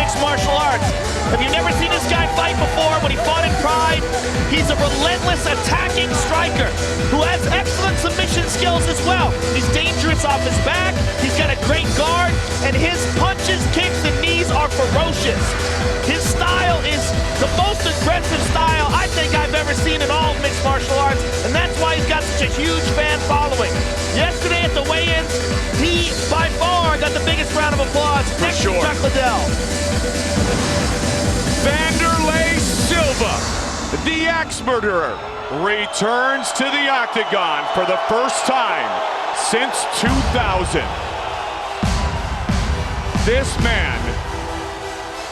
mixed martial arts. If you've never seen this guy fight before, when he fought in Pride, he's a relentless attacking striker who has excellent submission skills as well. He's dangerous off his back, he's got a great guard, and his punches, kicks, and knees are ferocious. His style is the most aggressive style I think I've ever seen in all of mixed martial arts, and that's why he's got such a huge fan following. Yesterday at the weigh-ins, he by far got the biggest round of applause next to Chuck Liddell. Silva, the axe murderer, returns to the octagon for the first time since 2000. This man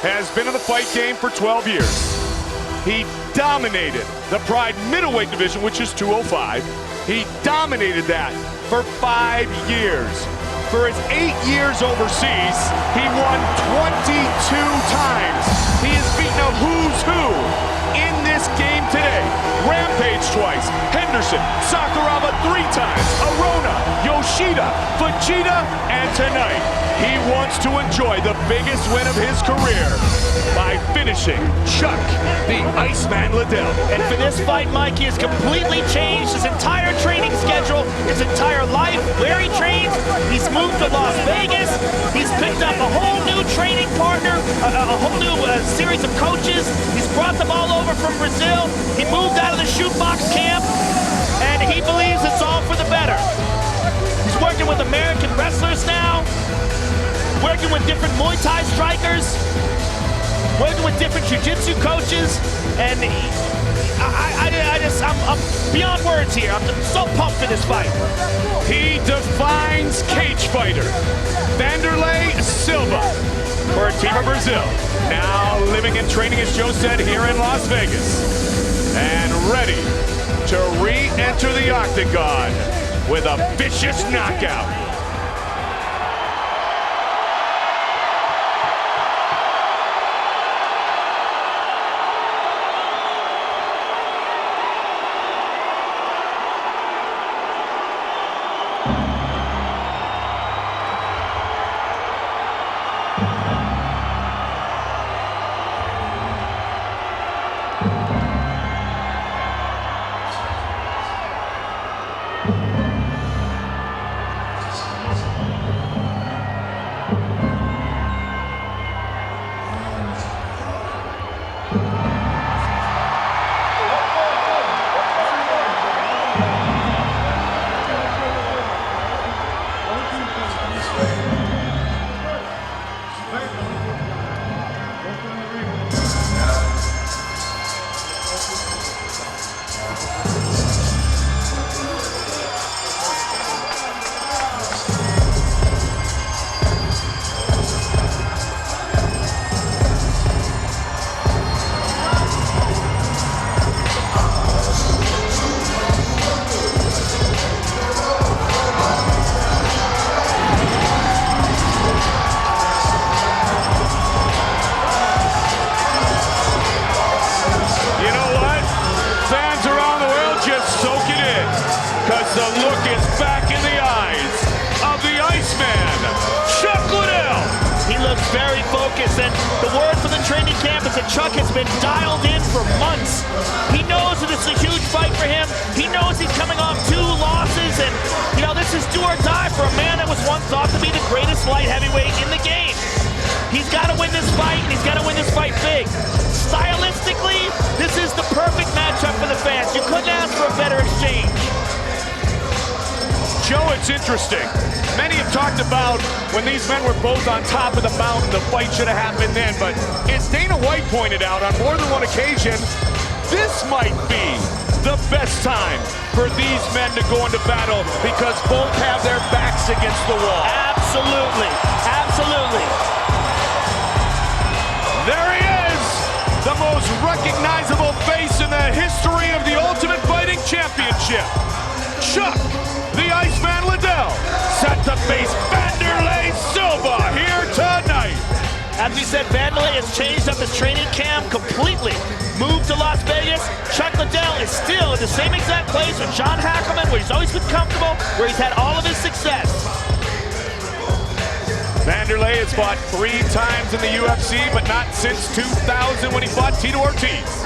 has been in the fight game for 12 years. He dominated the Pride middleweight division, which is 205. He dominated that for 5 years. For his 8 years overseas, he won 22 times. He has beaten a who's who in this game today. Rampage twice, Henderson, Sakuraba 3 times, Arona, Yoshida, Fujita, and tonight he wants to enjoy the biggest win of his career by finishing Chuck the Iceman Liddell. And for this fight, Mike, he has completely changed his entire training schedule, his entire life, where he trains. He's moved to Las Vegas. He's picked up a whole new training partner, a whole new series of coaches. He's brought them all over from Brazil. He moved out of the shootbox camp, and he believes it's all for the better. He's working with American wrestlers now, working with different Muay Thai strikers, working with different jiu-jitsu coaches, and I'm beyond words here. I'm so pumped for this fight. He defines cage fighter, Vanderlei Silva, for Team of Brazil. Now living and training, as Joe said, here in Las Vegas, and ready to re-enter the octagon with a vicious knockout. The look is back in the eyes of the Iceman, Chuck Liddell. He looks very focused, and the word from the training camp is that Chuck has been dialed in for months. He knows that it's a huge fight for him. He knows he's coming off 2 losses, and you know, this is do or die for a man that was once thought to be the greatest light heavyweight in the game. He's got to win this fight, and he's got to win this fight big. Stylistically, this is the perfect matchup for the fans. You couldn't ask for a better exchange. Joe, it's interesting. Many have talked about when these men were both on top of the mountain, the fight should have happened then. But as Dana White pointed out on more than one occasion, this might be the best time for these men to go into battle because both have their backs against the wall. Absolutely. Absolutely. There he is, the most recognizable face in the history of the Ultimate Fighting Championship. Chuck the Iceman Liddell, set to face Vanderlei Silva here tonight. As we said, Vanderlei has changed up his training camp completely. Moved to Las Vegas. Chuck Liddell is still in the same exact place with John Hackleman, where he's always been comfortable, where he's had all of his success. Vanderlei has fought 3 times in the UFC, but not since 2000 when he fought Tito Ortiz.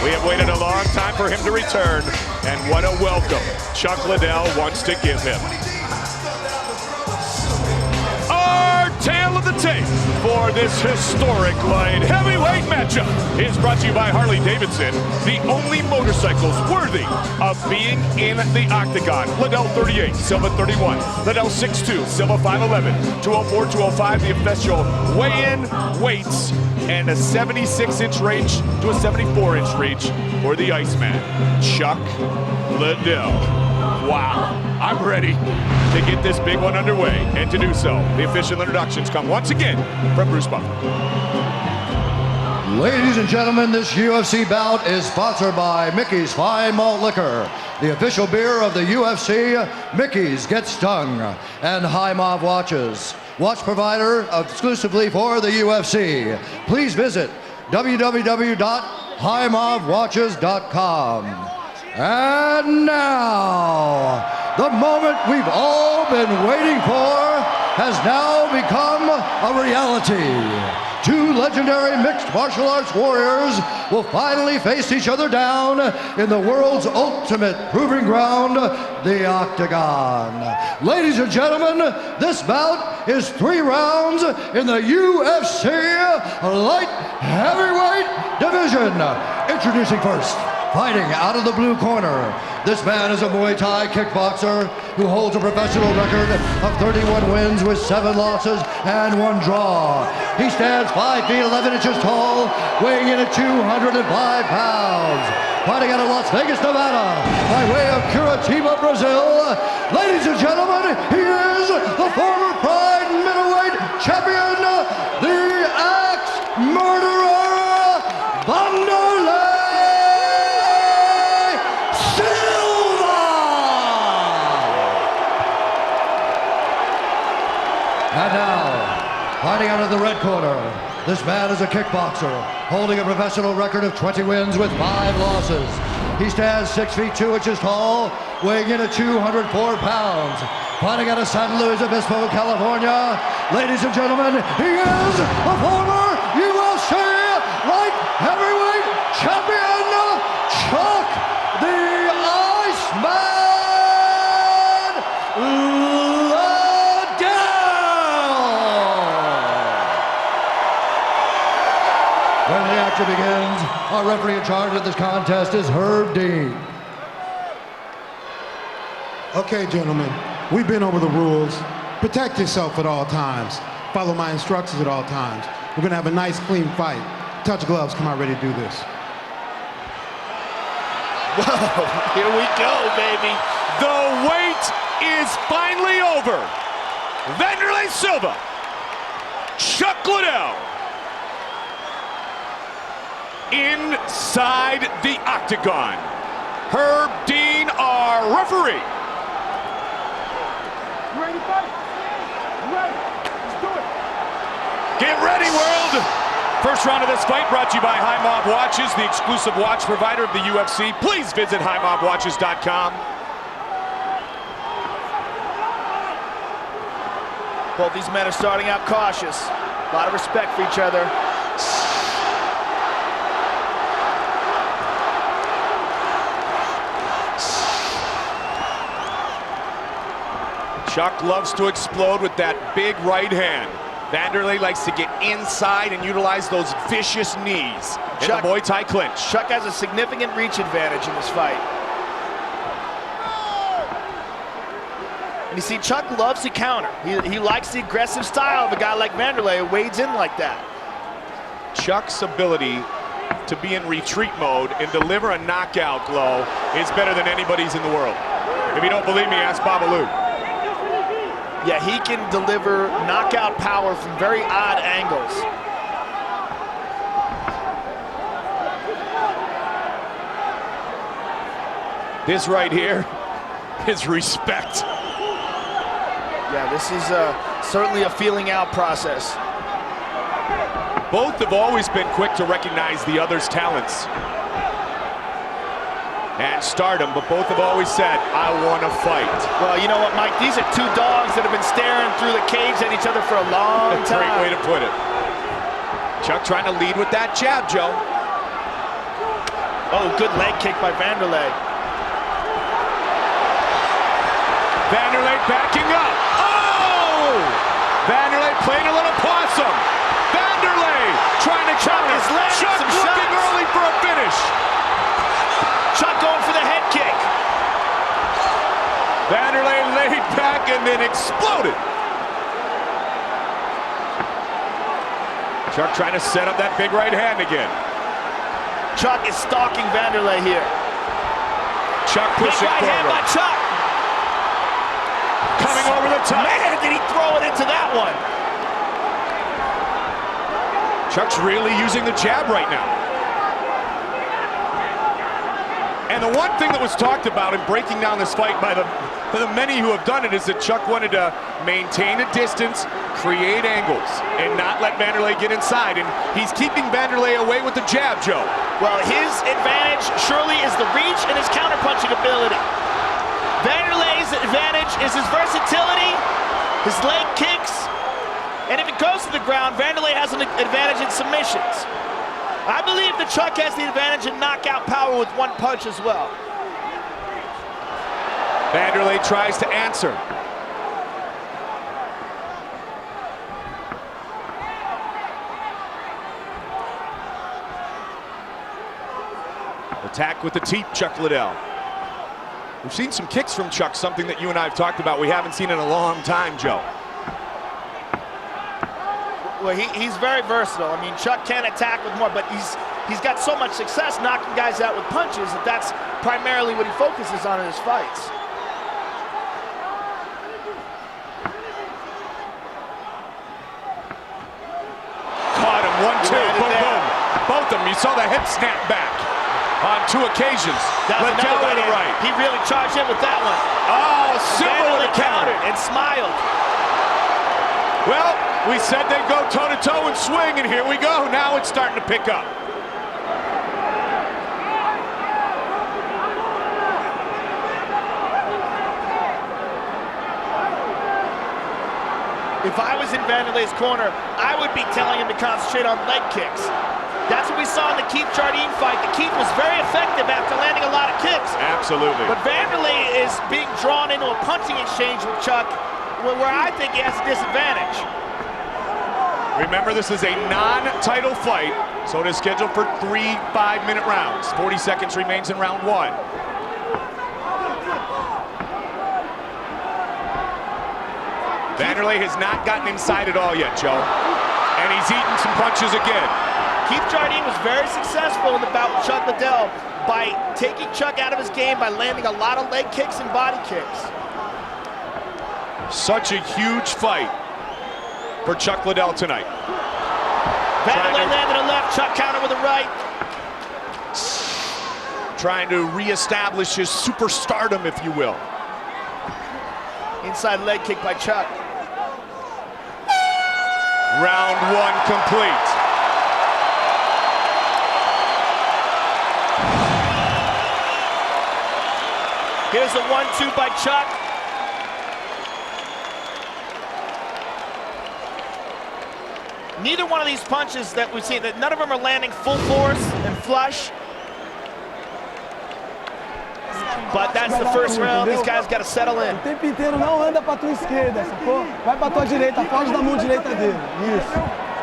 We have waited a long time for him to return, and what a welcome Chuck Liddell wants to give him. Our tale of the tape for this historic light heavyweight matchup is brought to you by Harley-Davidson, the only motorcycles worthy of being in the octagon. Liddell 38, Silva 31, Liddell 6'2", Silva 5'11", 204, 205, the official weigh-in weights, and a 76-inch reach to a 74-inch reach for the Iceman, Chuck Liddell. Wow, I'm ready to get this big one underway, and to do so, the official introductions come once again from Bruce Buffer. Ladies and gentlemen, this UFC bout is sponsored by Mickey's Fine Malt Liquor, the official beer of the UFC. Mickey's Get Stung, and High Mob Watches, watch provider exclusively for the UFC. Please visit www.highmobwatches.com. And now, the moment we've all been waiting for has now become a reality. 2 legendary mixed martial arts warriors will finally face each other down in the world's ultimate proving ground, the Octagon. Ladies and gentlemen, this bout is 3 rounds in the UFC light heavyweight division. Introducing first, fighting out of the blue corner, this man is a Muay Thai kickboxer who holds a professional record of 31 wins with 7 losses and 1 draw. He stands 5 feet 11 inches tall, weighing in at 205 pounds. Fighting out of Las Vegas, Nevada, by way of Curitiba, Brazil. Ladies and gentlemen, he is the former Pride middleweight champion, the Axe Murderer, Vanderlei. And now, fighting out of the red corner, this man is a kickboxer, holding a professional record of 20 wins with 5 losses. He stands 6 feet 2 inches tall, weighing in at 204 pounds. Fighting out of San Luis Obispo, California, ladies and gentlemen, he is a former UFC light heavyweight champion, Chuck the Iceman When the action begins, our referee in charge of this contest is Herb Dean. Okay, gentlemen, we've been over the rules. Protect yourself at all times. Follow my instructions at all times. We're gonna have a nice, clean fight. Touch gloves, come out ready to do this. Whoa, here we go, baby. The wait is finally over. Vanderlei Silva, Chuck Liddell, inside the octagon. Herb Dean, our referee. You ready, buddy? You ready? Let's do it. Get ready, world. First round of this fight brought to you by High Mob Watches, the exclusive watch provider of the UFC. Please visit highmobwatches.com. Both these men are starting out cautious. A lot of respect for each other. Chuck loves to explode with that big right hand. Vanderlei likes to get inside and utilize those vicious knees in the Muay Thai clinch. Chuck has a significant reach advantage in this fight. And you see, Chuck loves to counter. He likes the aggressive style of a guy like Vanderlei who wades in like that. Chuck's ability to be in retreat mode and deliver a knockout blow is better than anybody's in the world. If you don't believe me, ask Babalu. Yeah, he can deliver knockout power from very odd angles. This right here is respect. Yeah, this is certainly a feeling out process. Both have always been quick to recognize the other's talents. and Stardom, but both have always said, I want to fight. Well, you know what, Mike? These are two dogs that have been staring through the cage at each other for a long time. Great way to put it. Chuck trying to lead with that jab, Joe. Oh, good leg kick by Vanderlei. Vanderlei backing up. Oh! Vanderlei playing a little possum. Vanderlei trying to counter. His leg, Chuck some looking shots. early for a finish. Chuck going for the head kick. Vanderlei laid back and then exploded. Chuck trying to set up that big right hand again. Chuck is stalking Vanderlei here. Chuck Big pushing right hand by forward. Chuck. Coming over the top. Man, did he throw it into that one. Chuck's really using the jab right now. And the one thing that was talked about in breaking down this fight by the many who have done it is that Chuck wanted to maintain a distance, create angles, and not let Vanderlei get inside. And he's keeping Vanderlei away with the jab, Joe. Well, his advantage surely is the reach and his counterpunching ability. Vanderlei's advantage is his versatility, his leg kicks, and if it goes to the ground, Vanderlei has an advantage in submissions. I believe that Chuck has the advantage in knockout power with one punch as well. Vanderlei tries to answer. Attack with the teep, Chuck Liddell. We've seen some kicks from Chuck, something that you and I have talked about we haven't seen in a long time, Joe. Well, he's very versatile. I mean, Chuck can attack with more, but he's got so much success knocking guys out with punches that that's primarily what he focuses on in his fights. Caught him, 1-2, boom, boom. Both of them, you saw the hip snap back on 2 occasions. Liddell with the right. He really charged in with that one. Oh, Silva with the counter. And smiled. Well, we said they'd go toe-to-toe and swing, and here we go. Now it's starting to pick up. If I was in Vanderlei's corner, I would be telling him to concentrate on leg kicks. That's what we saw in the Keith Jardine fight. The Keith was very effective after landing a lot of kicks. Absolutely. But Vanderlei is being drawn into a punching exchange with Chuck, where I think he has a disadvantage. Remember, this is a non-title fight, so it is scheduled for 3 5-minute rounds. 40 seconds remains in round 1. Vanderlei has not gotten inside at all yet, Joe. And he's eaten some punches again. Keith Jardine was very successful in the bout with Chuck Liddell by taking Chuck out of his game by landing a lot of leg kicks and body kicks. Such a huge fight for Chuck Liddell tonight. Vanderlei landed a left, Chuck counter with a right. Trying to reestablish his superstardom, if you will. Inside leg kick by Chuck. Round 1 complete. Here's a 1-2 by Chuck. Neither one of these punches that we've seen, none of them are landing full force and flush. But that's the first round. These guys got to settle in. O tempo inteiro não anda pra tua esquerda, sacou? Vai pra tua direita, foge da mão direita dele. Isso.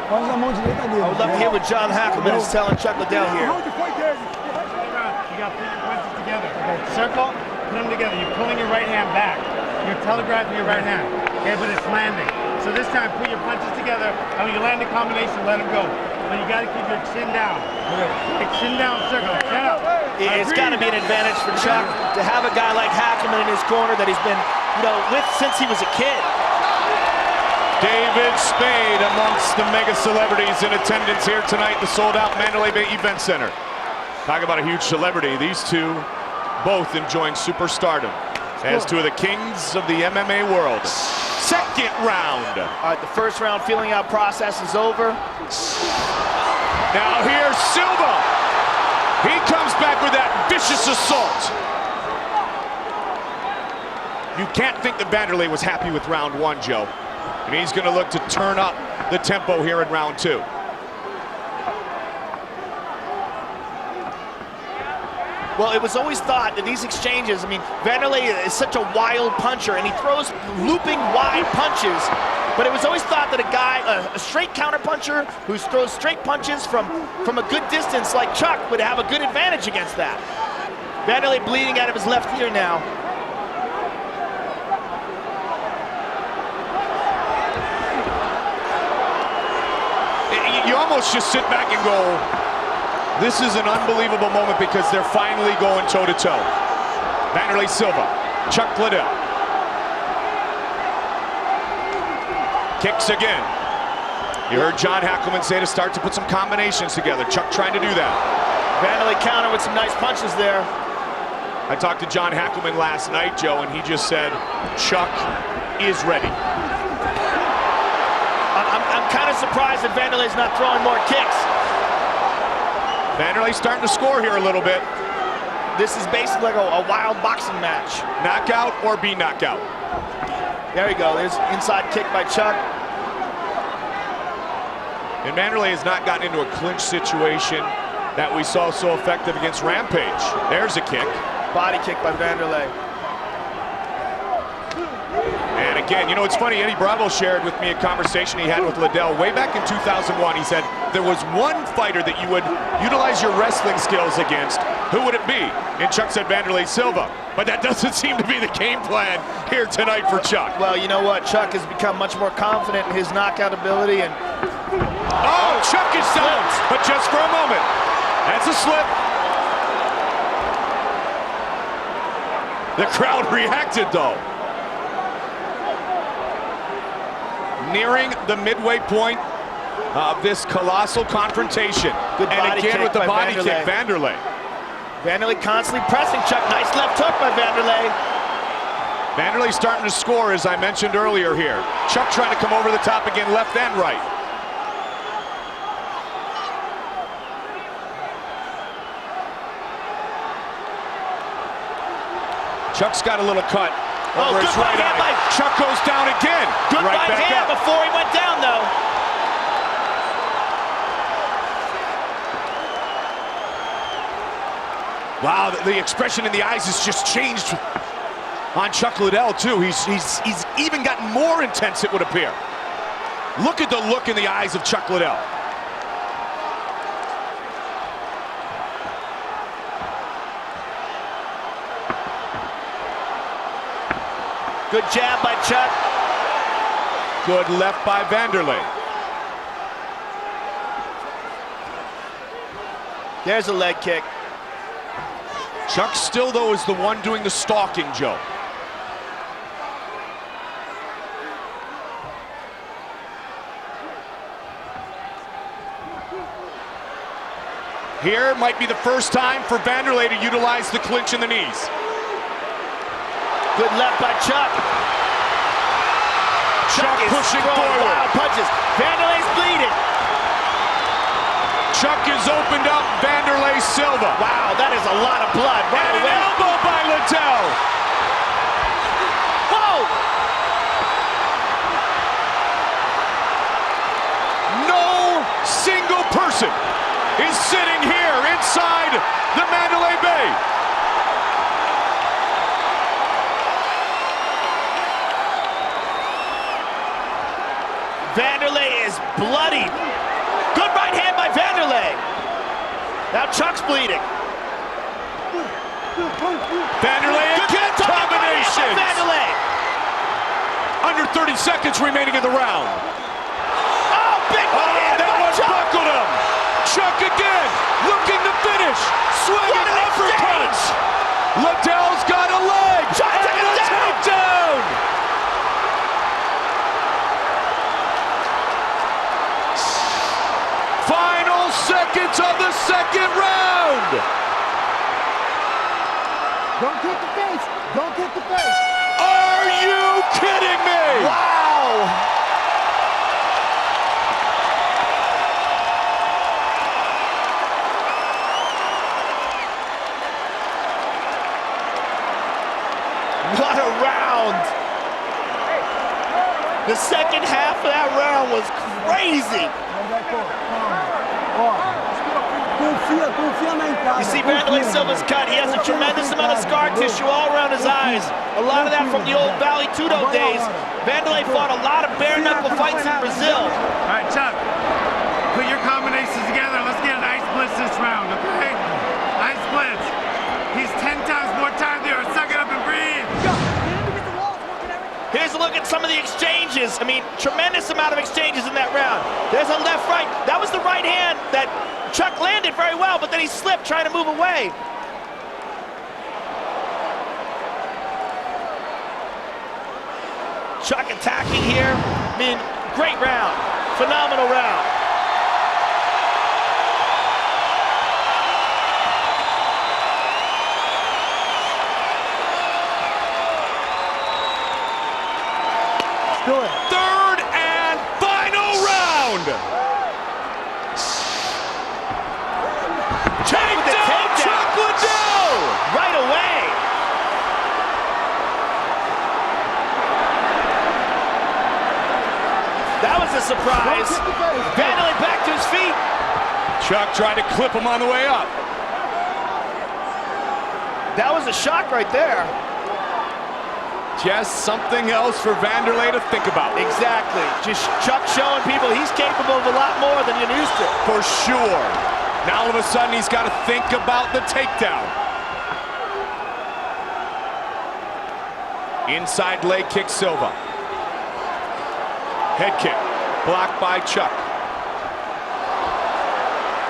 Foge da mão direita dele. I would love to hear what John Hackelman is telling Chuck Liddell here. Hold your point there. You got to put your punches together. Circle, put them together. You're pulling your right hand back. You're telegraphing your right hand. Okay, but it's landing. So this time, put your punches together, and when you land a combination, let them go. But you got to keep your chin down. Chin down, circle, chin up. It's got to be an advantage for Chuck to have a guy like Hackelman in his corner that he's been, with since he was a kid. David Spade amongst the mega celebrities in attendance here tonight at the sold-out Mandalay Bay Event Center. Talk about a huge celebrity. These two both enjoying superstardom as two of the kings of the MMA world. Second round. All right, the first round feeling out process is over. Now here's Silva. He comes back with that vicious assault. You can't think that Vanderlei was happy with round one, Joe. And he's going to look to turn up the tempo here in round two. Well, it was always thought that these exchanges, I mean, Vanderlei is such a wild puncher, and he throws looping wide punches. But it was always thought that a guy, a straight counter puncher who throws straight punches from a good distance like Chuck would have a good advantage against that. Vanderlei bleeding out of his left ear now. You almost just sit back and go, this is an unbelievable moment because they're finally going toe-to-toe. Vanderlei Silva, Chuck Liddell. Kicks again. You heard John Hackleman say to start to put some combinations together. Chuck trying to do that. Vanderlei counter with some nice punches there. I talked to John Hackleman last night, Joe, and he just said, Chuck is ready. I'm kind of surprised that Vanderlei's not throwing more kicks. Vanderlei starting to score here a little bit. This is basically like a wild boxing match. Knockout or be knockout. There you go. There's inside kick by Chuck. And Vanderlei has not gotten into a clinch situation that we saw so effective against Rampage. There's a kick. Body kick by Vanderlei. And again, you know, it's funny, Eddie Bravo shared with me a conversation he had with Liddell way back in 2001. He said, there was one fighter that you would utilize your wrestling skills against. Who would it be? And Chuck said Vanderlei Silva. But that doesn't seem to be the game plan here tonight for Chuck. Well, you know what? Chuck has become much more confident in his knockout ability. And oh, Chuck is down, but just for a moment. That's a slip. The crowd reacted, though. Nearing the midway point of this colossal confrontation. Good body and again kick with the by body Vanderlei. kick, Vanderlei. Vanderlei constantly pressing Chuck. Nice left hook by Vanderlei. Vanderlei starting to score, as I mentioned earlier here. Chuck trying to come over the top again, left and right. Chuck's got a little cut. Oh, good right hand by Chuck goes down again. Good right hand before he went down, though. Wow, the expression in the eyes has just changed on Chuck Liddell, too. He's even gotten more intense, it would appear. Look at the look in the eyes of Chuck Liddell. Good jab by Chuck. Good left by Vanderlei. There's a leg kick. Chuck still, though, is the one doing the stalking, Joe. Here might be the first time for Vanderlei to utilize the clinch in the knees. Good left by Chuck. Chuck is pushing forward. Wild punches. Vanderlei's bleeding. Chuck has opened up Vanderlei Silva. Wow, that is a lot of blood. Right and away. An elbow by Liddell. Whoa! No single person is sitting here inside the Mandalay Bay. Vanderlei is bloody. Good right hand by Vanderlei. Now Chuck's bleeding. Vanderlei again, combinations. Vanderlei. Under 30 seconds remaining in the round. Oh, big right hand that by one Chuck. buckled him. Chuck again, looking to finish. Swinging an uppercut. Liddell's got a leg. Chuck and a takedown. Final seconds of the second round. Don't kick the face. Don't kick the face. Are you kidding me? Wow. The second half of that round was crazy. Confia na entrada. You see Vanderlei Silva's cut. He has a tremendous amount of scar tissue all around his eyes. A lot of that from the old Valley Tudo days. Vanderlei fought a lot of bare-knuckle fights in Brazil. All right, Chuck, put your combinations together. Let's get an ice blitz this round, okay? Ice blitz. He's 10 times more tired than you. Suck it up and breathe. Here's a look at some of the exchanges. I mean, tremendous amount of exchanges in that round. There's a left-right. That was the right hand that Chuck landed very well, but then he slipped trying to move away. Chuck attacking here. I mean, great round. Phenomenal round. Third and final round. Takedown, Chuck Liddell! Right away. That was a surprise. Vanderlei back to his feet. Chuck tried to clip him on the way up. That was a shock right there. Just something else for Vanderlei to think about. Exactly. Just Chuck showing people he's capable of a lot more than you're used to. For sure. Now all of a sudden he's got to think about the takedown. Inside leg kick, Silva. Head kick, blocked by Chuck.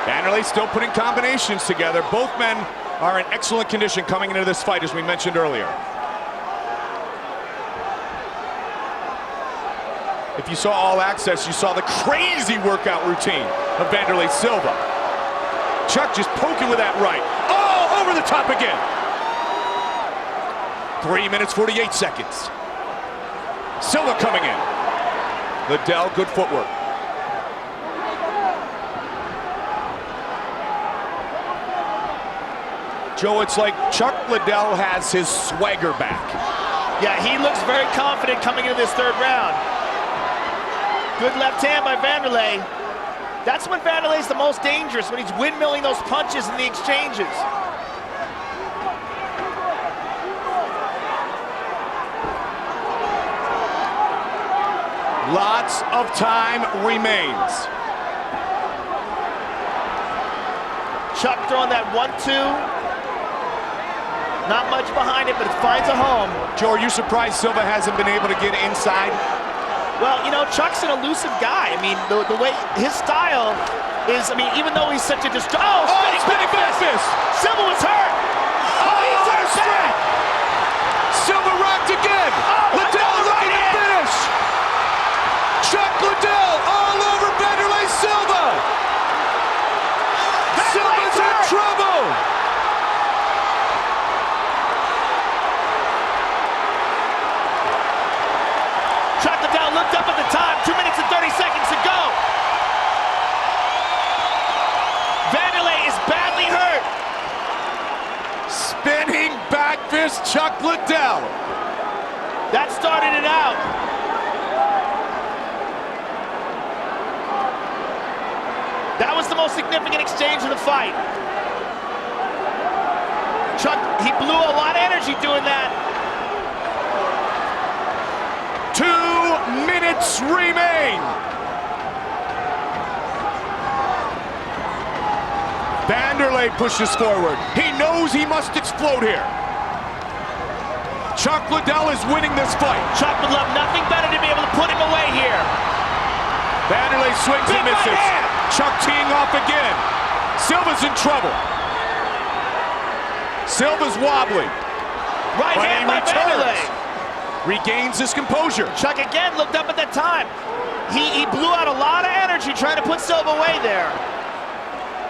Vanderlei still putting combinations together. Both men are in excellent condition coming into this fight, as we mentioned earlier. If you saw All Access, you saw the crazy workout routine of Vanderlei Silva. Chuck just poking with that right. Oh, over the top again. 3 minutes, 48 seconds. Silva coming in. Liddell, good footwork. Joe, it's like Chuck Liddell has his swagger back. Yeah, he looks very confident coming into this third round. Good left hand by Vanderlei. That's when Vanderlei's the most dangerous, when he's windmilling those punches in the exchanges. Lots of time remains. Chuck throwing that 1-2. Not much behind it, but it finds a home. Joe, are you surprised Silva hasn't been able to get inside? Well, you know, Chuck's an elusive guy. I mean, the way his style is, I mean, even though he's such a spinning back fist! Silva was hurt! Oh, he's hurt bad! Silva rocked again! Liddell looking to finish! Chuck Liddell all over Vanderlei Silva! Silva's in trouble! Chuck Liddell looked up at the time, 2 minutes and 30 seconds to go. Vanderlei is badly hurt. Spinning back fist, Chuck Liddell. That started it out. That was the most significant exchange of the fight. Chuck, he blew a lot of energy doing that. 2 minutes remain. Vanderlei pushes forward. He knows he must explode here. Chuck Liddell is winning this fight. Chuck would love nothing better to be able to put him away here. Vanderlei swings and misses. Chuck teeing off again. Silva's in trouble. Silva's wobbly. Right hand by Vanderlei. Regains his composure. Chuck again looked up at that time. He blew out a lot of energy trying to put Silva away there.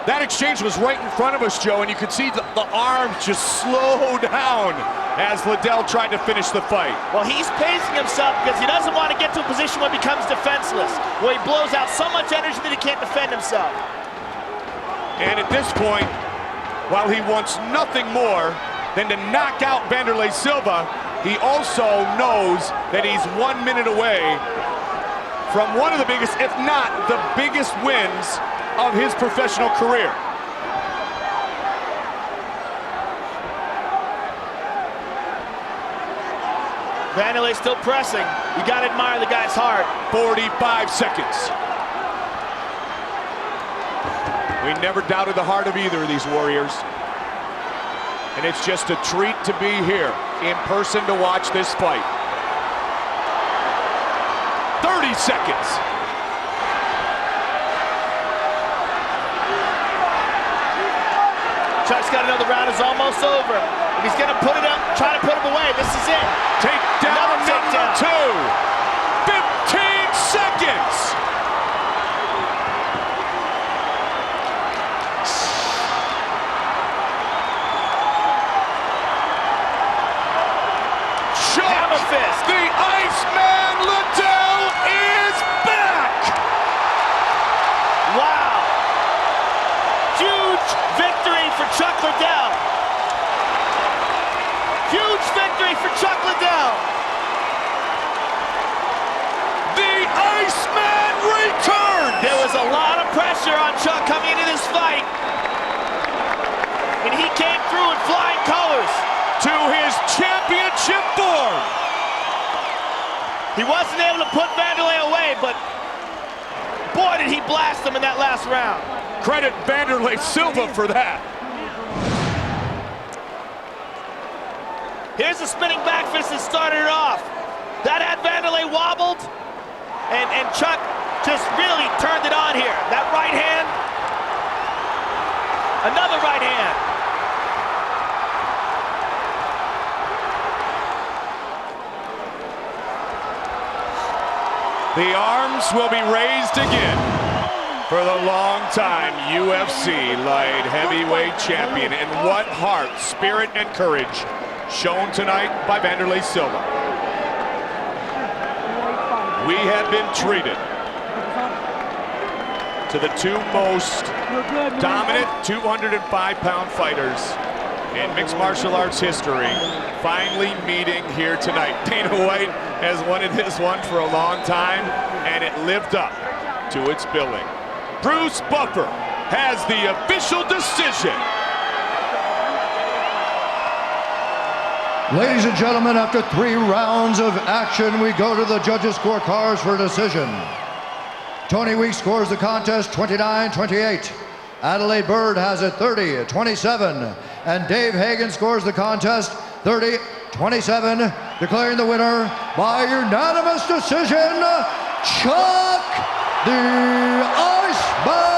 That exchange was right in front of us, Joe, and you could see the arms just slow down as Liddell tried to finish the fight. Well, he's pacing himself because he doesn't want to get to a position where he becomes defenseless, where he blows out so much energy that he can't defend himself. And at this point, while he wants nothing more than to knock out Vanderlei Silva, he also knows that he's 1 minute away from one of the biggest, if not the biggest wins of his professional career. Vanderlei still pressing. You gotta admire the guy's heart. 45 seconds. We never doubted the heart of either of these warriors. And it's just a treat to be here in person to watch this fight. 30 seconds. Chuck's got to know the round is almost over. If he's gonna put it up, try to put him away, this is it. Takedown number 2. 15 seconds. Hammer fist. The Iceman Liddell is back. Wow. Huge victory for Chuck Liddell. Huge victory for Chuck Liddell. The Iceman returns. There was a lot of pressure on Chuck coming into this fight. And he came through in flying colors. To his championship form. He wasn't able to put Vanderlei away, but boy, did he blast him in that last round. Credit Vanderlei Silva for that. Here's the spinning back fist that started it off. That had Vanderlei wobbled, and Chuck just really turned it on here. That right hand, another right hand. The arms will be raised again for the long-time UFC light heavyweight champion. And what heart, spirit, and courage shown tonight by Vanderlei Silva. We have been treated to the two most dominant 205-pound fighters in mixed martial arts history, finally meeting here tonight. Dana White has wanted this one for a long time, and it lived up to its billing. Bruce Buffer has the official decision. Ladies and gentlemen, after 3 rounds of action, we go to the judges' scorecards for a decision. Tony Weeks scores the contest 29-28. Adelaide Bird has it 30-27. And Dave Hagen scores the contest 30-27, declaring the winner by unanimous decision, Chuck the Iceman